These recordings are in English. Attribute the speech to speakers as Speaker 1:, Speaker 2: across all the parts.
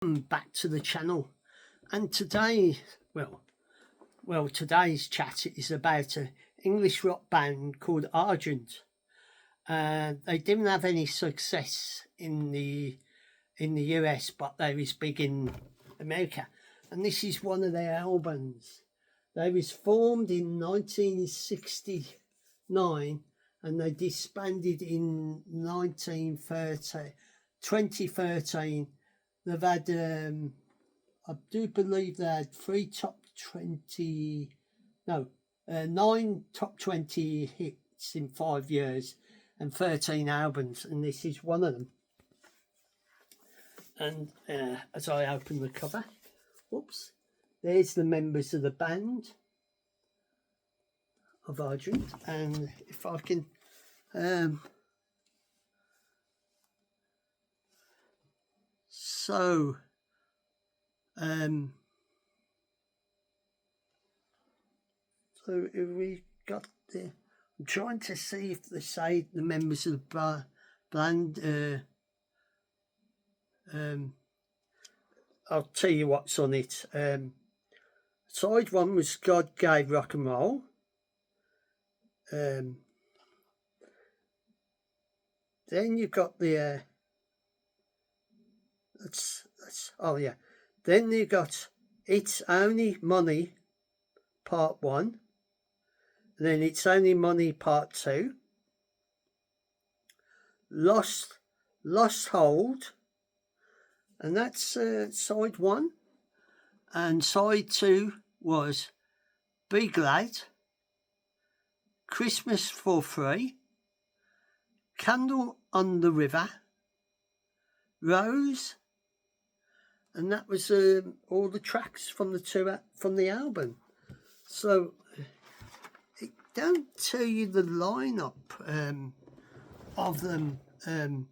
Speaker 1: Back to the channel, and today, today's chat is about an English rock band called Argent. They didn't have any success in the US, but they was big in America, and this is one of their albums. They was formed in 1969 and they disbanded in 2013. They've had, I do believe they had 9 top 20 hits in 5 years and 13 albums, and this is one of them. And as I open the cover, whoops, there's the members of the band of Argent, and if I can so we got the, I'm trying to see if they say the members of the band. I'll tell you what's on it. Side one was God Gave Rock and Roll. Then you've got the Then you got It's Only Money Part 1, and then It's Only Money Part 2, Lost Hold, and that's side 1, and side 2 was Be Glad, Christmas for Free, Candle on the River, Rose, and that was all the tracks from the album. So it don't tell you the lineup of them. Who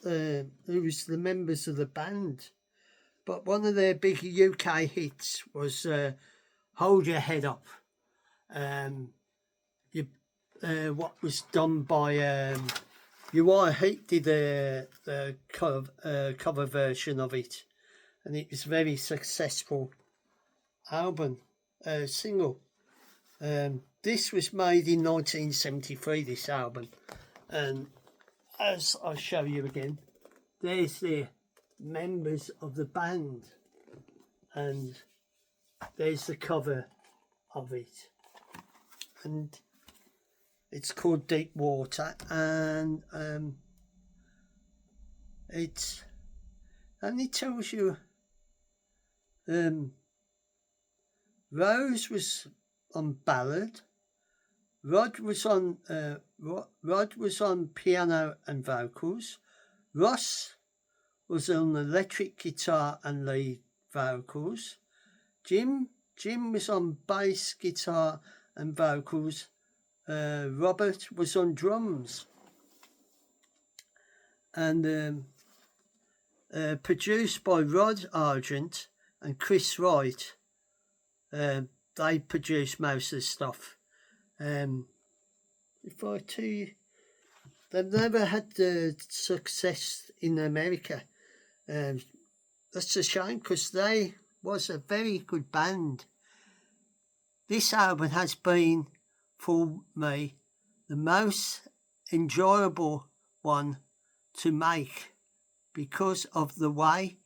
Speaker 1: was the members of the band? But one of their big UK hits was Hold Your Head Up. What was done by Uriah Heep did the cover version of it, and it was a very successful single. This was made in 1973, this album, and as I'll show you again, there's the members of the band, and there's the cover of it, and it's called Deep Water, and it only tells you Rose was on ballad, Rod was on piano and vocals, Ross was on electric guitar and lead vocals, Jim was on bass guitar and vocals, Robert was on drums, and produced by Rod Argent and Chris Wright. They produced most of the stuff. If I tell you, they've never had the success in America. That's a shame, because they was a very good band. This album has been, for me, the most enjoyable one to make, because of the way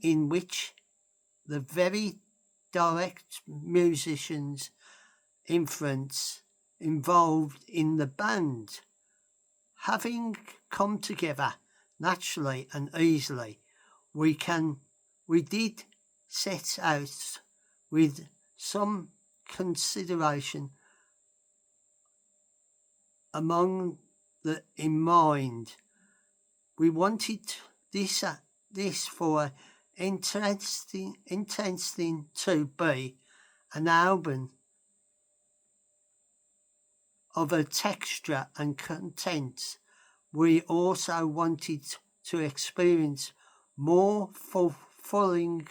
Speaker 1: in which the very direct musicians' influence involved in the band, having come together naturally and easily, we did set out with some consideration in mind. We wanted this for intensely to be an album of a texture and content. We also wanted to experience more following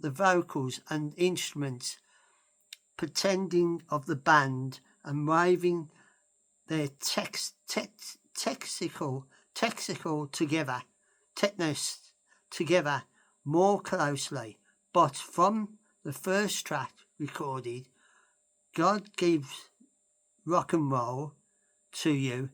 Speaker 1: the vocals and instruments, pretending of the band and waving their technical together more closely. But from the first track recorded, God gives rock and roll to you.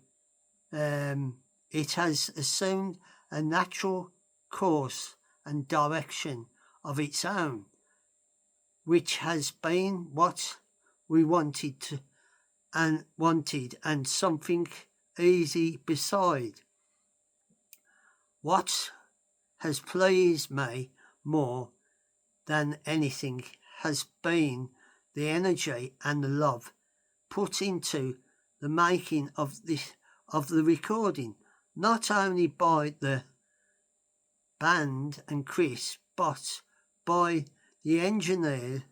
Speaker 1: It has assumed a natural course and direction of its own, which has been what we wanted and something easy beside. What has pleased me more than anything has been the energy and the love put into the making of the recording, not only by the band and Chris, but by the engineers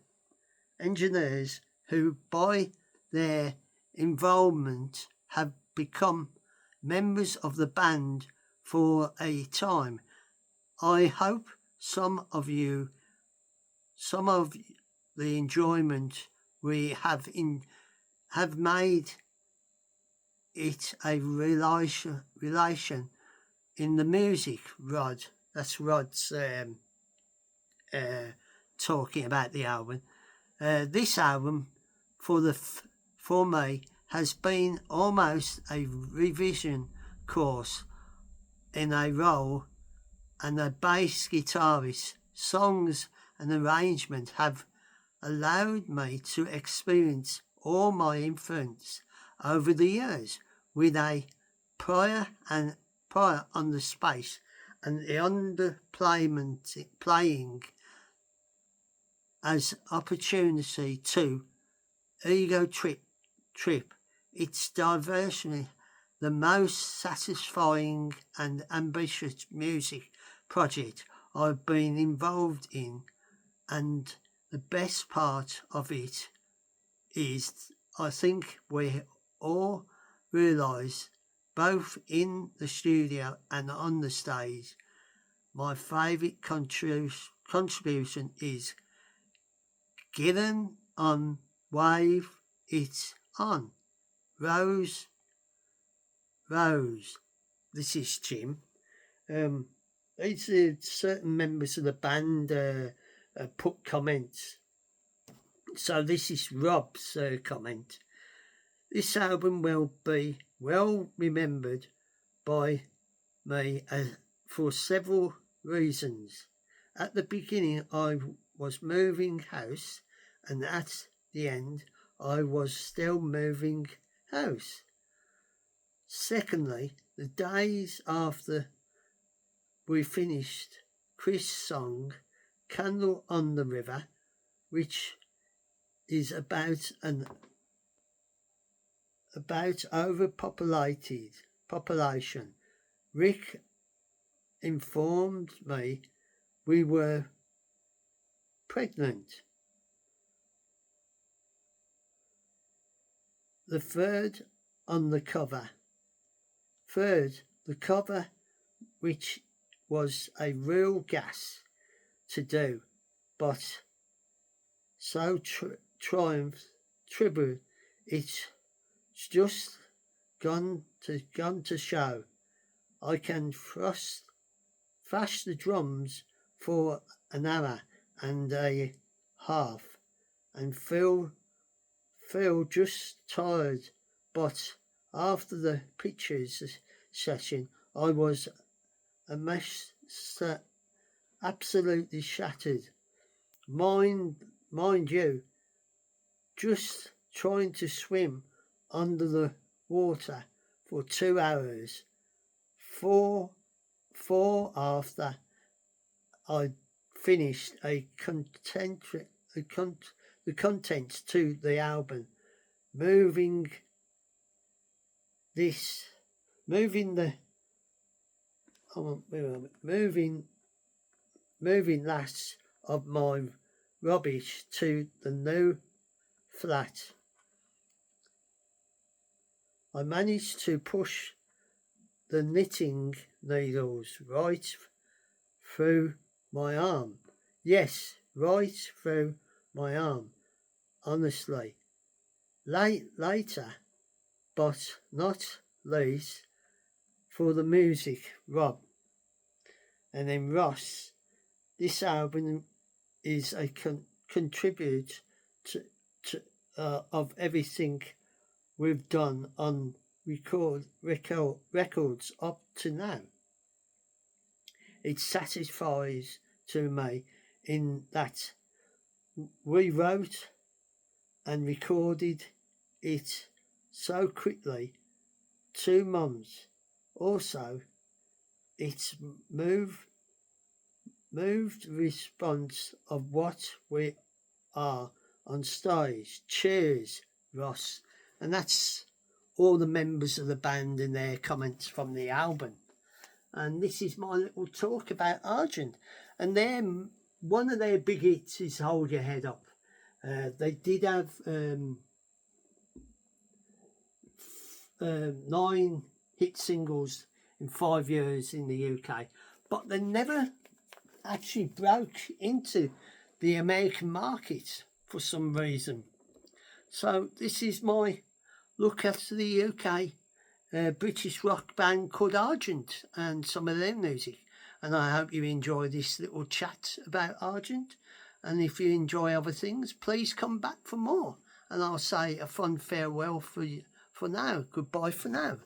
Speaker 1: who, by their involvement, have become members of the band for a time. I hope some of the enjoyment we have made it a relation in the music. Rod, that's Rod's talking about the album. This album for me has been almost a revision course in a role, and a bass guitarist. Songs and arrangement have allowed me to experience all my influence over the years with a prior on the space and the playing as opportunity to ego trip. It's diversionally the most satisfying and ambitious music project I've been involved in, and the best part of it is I think we all realise, both in the studio and on the stage, my favourite contribution is getting on, wave it on. Rose. This is Jim. These are certain members of the band put comments. So this is Rob's comment. This album will be well remembered by me for several reasons. At the beginning, I was moving house, and at the end, I was still moving house. Secondly, the days after we finished Chris' song Candle on the River, which is about population, Rick informed me we were pregnant. The third, the cover, which was a real gas to do, but so tribute, it's just gone to show. I can thrash the drums for an hour and a half and feel just tired, but after the pictures session I was a mess, absolutely shattered. Mind you, just trying to swim under the water for 2 hours. Four after I finished the contents to the album, moving last of my rubbish to the new flat. I managed to push the knitting needles right through my arm. Yes, right through my arm, honestly. Later, but not least, for the music, Rob. And then Ross, this album is a contribute to of everything we've done on records up to now. It satisfies to me in that we wrote and recorded it so quickly, 2 months. Also, it's moved response of what we are on stage. Cheers, Ross. And that's all the members of the band and their comments from the album. And this is my little talk about Argent. And then one of their big hits is Hold Your Head Up. They did have 9 hit singles in 5 years in the UK, but they never actually broke into the American market for some reason. So this is my look at the UK British rock band called Argent and some of their music. And I hope you enjoy this little chat about Argent. And if you enjoy other things, please come back for more. And I'll say a fond farewell for now. Goodbye for now.